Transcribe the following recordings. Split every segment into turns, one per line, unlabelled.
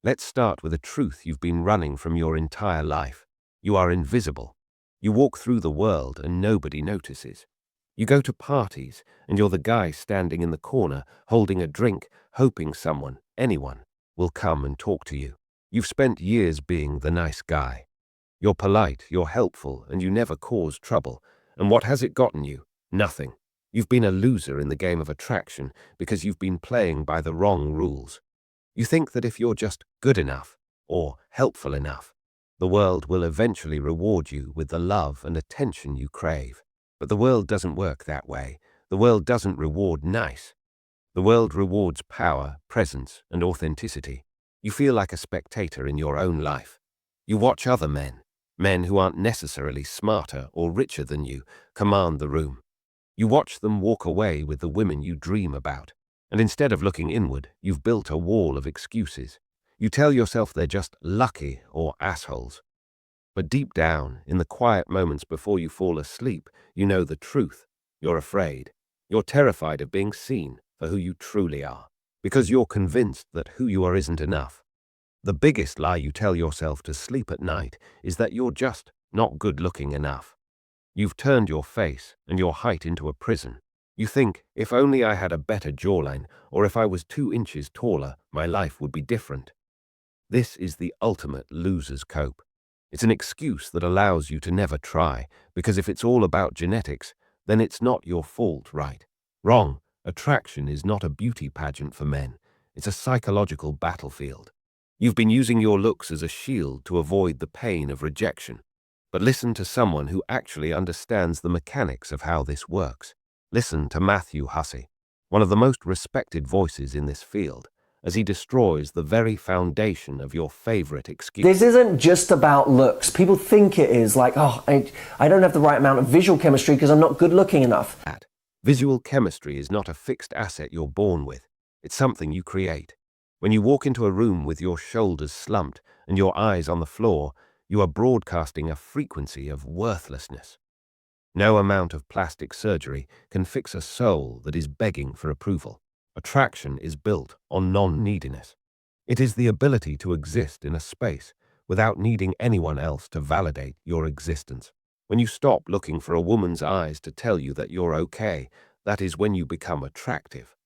Let's start with a truth you've been running from your entire life. You are invisible. You walk through the world and nobody notices. You go to parties and you're the guy standing in the corner, holding a drink, hoping someone, anyone, will come and talk to you. You've spent years being the nice guy. You're polite, you're helpful, and you never cause trouble. And what has it gotten you? Nothing. You've been a loser in the game of attraction because you've been playing by the wrong rules. You think that if you're just good enough or helpful enough, the world will eventually reward you with the love and attention you crave. But the world doesn't work that way. The world doesn't reward nice. The world rewards power, presence, and authenticity. You feel like a spectator in your own life. You watch other men who aren't necessarily smarter or richer than you, command the room. You watch them walk away with the women you dream about. And instead of looking inward, you've built a wall of excuses. You tell yourself they're just lucky or assholes. But deep down, in the quiet moments before you fall asleep, you know the truth. You're afraid. You're terrified of being seen for who you truly are, because you're convinced that who you are isn't enough. The biggest lie you tell yourself to sleep at night is that you're just not good-looking enough. You've turned your face and your height into a prison. You think, if only I had a better jawline, or if I was 2 inches taller, my life would be different. This is the ultimate loser's cope. It's an excuse that allows you to never try, because if it's all about genetics, then it's not your fault, right? Wrong. Attraction is not a beauty pageant for men. It's a psychological battlefield. You've been using your looks as a shield to avoid the pain of rejection. But listen to someone who actually understands the mechanics of how this works. Listen to Matthew Hussey, one of the most respected voices in this field, as he destroys the very foundation of your favorite excuse.
This isn't just about looks. People think it is, like, oh, I don't have the right amount of visual chemistry because I'm not good looking enough.
Visual chemistry is not a fixed asset you're born with. It's something you create. When you walk into a room with your shoulders slumped and your eyes on the floor, you are broadcasting a frequency of worthlessness. No amount of plastic surgery can fix a soul that is begging for approval. Attraction is built on non-neediness. It is the ability to exist in a space without needing anyone else to validate your existence. When you stop looking for a woman's eyes to tell you that you're okay, that is when you become attractive.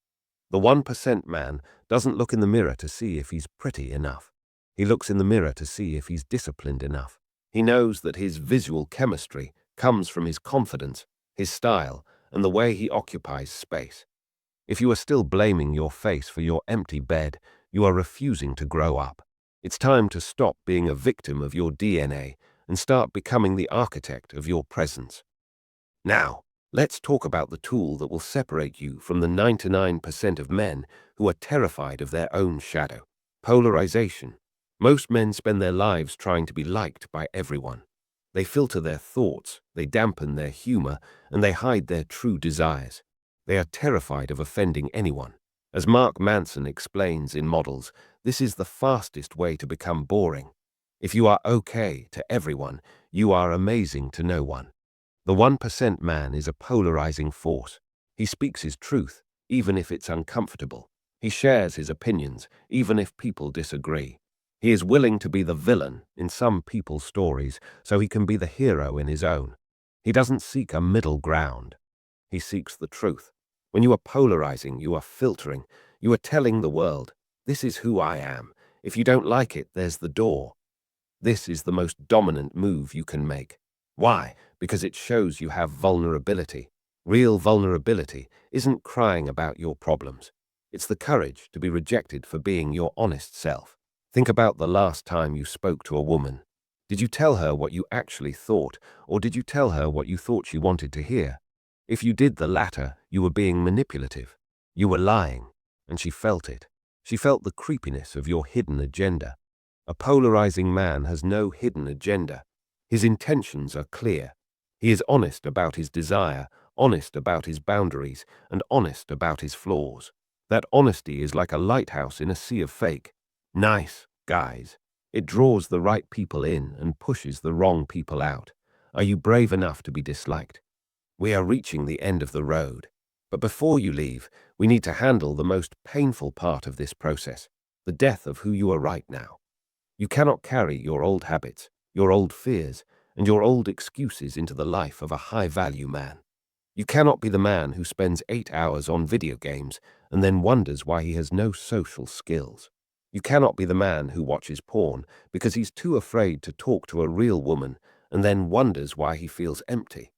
The 1% man doesn't look in the mirror to see if he's pretty enough. He looks in the mirror to see if he's disciplined enough. He knows that his visual chemistry comes from his confidence, his style, and the way he occupies space. If you are still blaming your face for your empty bed, you are refusing to grow up. It's time to stop being a victim of your DNA and start becoming the architect of your presence. Now, let's talk about the tool that will separate you from the 99% of men who are terrified of their own shadow: polarization. Most men spend their lives trying to be liked by everyone. They filter their thoughts, they dampen their humor, and they hide their true desires. They are terrified of offending anyone. As Mark Manson explains in Models, this is the fastest way to become boring. If you are okay to everyone, you are amazing to no one. The 1% man is a polarizing force. He speaks his truth, even if it's uncomfortable. He shares his opinions, even if people disagree. He is willing to be the villain in some people's stories so he can be the hero in his own. He doesn't seek a middle ground. He seeks the truth. When you are polarizing, you are filtering. You are telling the world, this is who I am. If you don't like it, there's the door. This is the most dominant move you can make. Why? Because it shows you have vulnerability. Real vulnerability isn't crying about your problems. It's the courage to be rejected for being your honest self. Think about the last time you spoke to a woman. Did you tell her what you actually thought, or did you tell her what you thought she wanted to hear? If you did the latter, you were being manipulative. You were lying, and she felt it. She felt the creepiness of your hidden agenda. A polarizing man has no hidden agenda. His intentions are clear. He is honest about his desire, honest about his boundaries, and honest about his flaws. That honesty is like a lighthouse in a sea of fake. Nice guys. It draws the right people in and pushes the wrong people out. Are you brave enough to be disliked? We are reaching the end of the road. But before you leave, we need to handle the most painful part of this process: the death of who you are right now. You cannot carry your old habits, your old fears, and your old excuses into the life of a high-value man. You cannot be the man who spends 8 hours on video games and then wonders why he has no social skills. You cannot be the man who watches porn because he's too afraid to talk to a real woman and then wonders why he feels empty.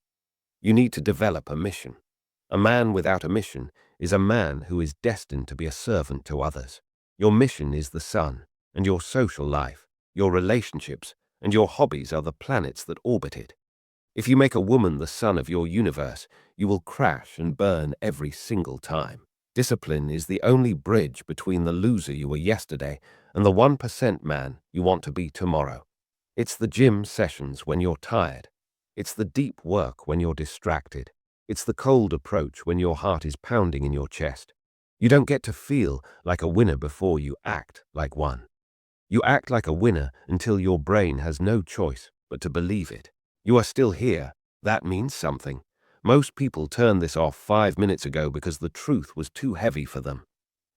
You need to develop a mission. A man without a mission is a man who is destined to be a servant to others. Your mission is the sun, and your social life, your relationships, and your hobbies are the planets that orbit it. If you make a woman the sun of your universe, you will crash and burn every single time. Discipline is the only bridge between the loser you were yesterday and the 1% man you want to be tomorrow. It's the gym sessions when you're tired. It's the deep work when you're distracted. It's the cold approach when your heart is pounding in your chest. You don't get to feel like a winner before you act like one. You act like a winner until your brain has no choice but to believe it. You are still here. That means something. Most people turned this off 5 minutes ago because the truth was too heavy for them.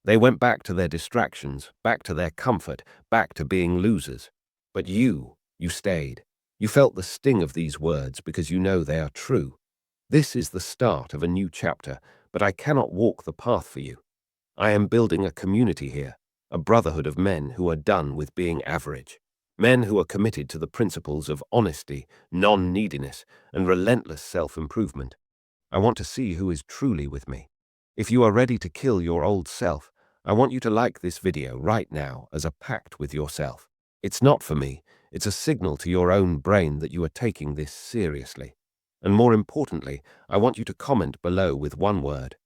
They went back to their distractions, back to their comfort, back to being losers. But you stayed. You felt the sting of these words because you know they are true. This is the start of a new chapter, but I cannot walk the path for you. I am building a community here, a brotherhood of men who are done with being average. Men who are committed to the principles of honesty, non-neediness, and relentless self-improvement. I want to see who is truly with me. If you are ready to kill your old self, I want you to like this video right now as a pact with yourself. It's not for me, it's a signal to your own brain that you are taking this seriously. And more importantly, I want you to comment below with one word: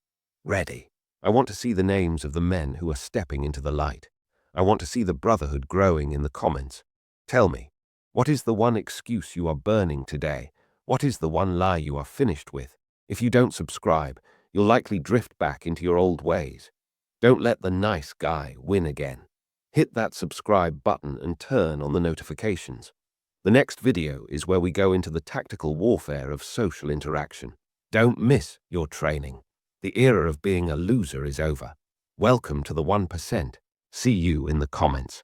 ready. I want to see the names of the men who are stepping into the light. I want to see the brotherhood growing in the comments. Tell me, what is the one excuse you are burning today? What is the one lie you are finished with? If you don't subscribe, you'll likely drift back into your old ways. Don't let the nice guy win again. Hit that subscribe button and turn on the notifications. The next video is where we go into the tactical warfare of social interaction. Don't miss your training. The era of being a loser is over. Welcome to the 1%. See you in the comments.